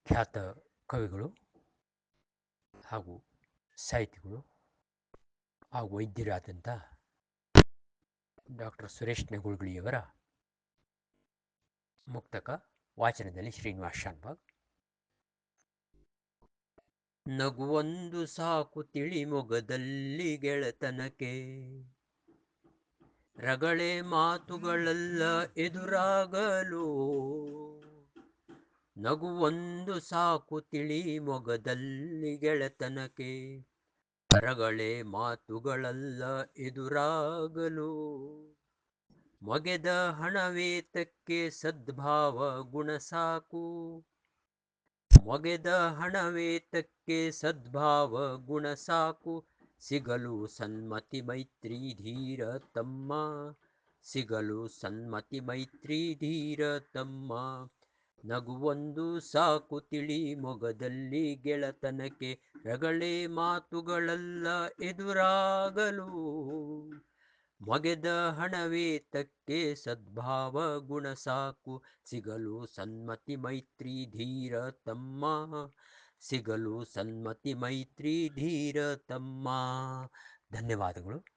ಖ್ಯಾತ ಕವಿಗಳು ಹಾಗೂ ಸಾಹಿತಿಗಳು ಹಾಗೂ ವೈದ್ಯರಾದಂಥ ಡಾಕ್ಟರ್ ಸುರೇಶ್ ನೆಗುಳ್ಗಿಯವರ ಮುಕ್ತಕ ವಾಚನದಲ್ಲಿ ಶ್ರೀನಿವಾಸ್ ಶಾನ್ಭಾಗ್. ನಗುವೊಂದು ಸಾಕು ತಿಳಿ ಮೊಗದಲ್ಲಿ ಗೆಳೆತನಕ್ಕೆ, ರಗಳೆ ಮಾತುಗಳೆಲ್ಲ ಎದುರಾಗಲು. ನಗುವೊಂದು ಸಾಕು ತಿಳಿ ಮೊಗದಲ್ಲಿ ಗೆಳೆತನಕ್ಕೆ, ರಗಳೆ ಮಾತುಗಳೆಲ್ಲ ಎದುರಾಗಲು. ಮೊಗೆದ ಹಣವೇತಕ್ಕೆ ಸದ್ಭಾವ ಗುಣ ಸಾಕು, ಮೊಗೆದ ಹಣವೇತಕ್ಕೆ ಸದ್ಭಾವ ಗುಣ ಸಾಕು. ಸಿಗಲು ಸನ್ಮತಿ ಮೈತ್ರಿ ಧೀರ ತಮ್ಮ, ಸಿಗಲು ಸನ್ಮತಿ ಮೈತ್ರಿ ಧೀರ ತಮ್ಮ. ನಗುವೊಂದು ಸಾಕು ತಿಳಿ ಮೊಗದಲ್ಲಿ ಗೆಳೆತನಕ್ಕೆ, ರಗಳೆ ಮಾತುಗಳೆಲ್ಲ ಎದುರಾಗಲು. ಮೊಗೆದ ಹಣವೇತಕ್ಕೆ ಸದ್ಭಾವ ಗುಣ ಸಾಕು, ಸಿಗಲು ಸನ್ಮತಿ ಮೈತ್ರಿ ಧೀರ ತಮ್ಮ, ಸಿಗಲು ಸನ್ಮತಿ ಮೈತ್ರಿ ಧೀರ ತಮ್ಮ. ಧನ್ಯವಾದಗಳು.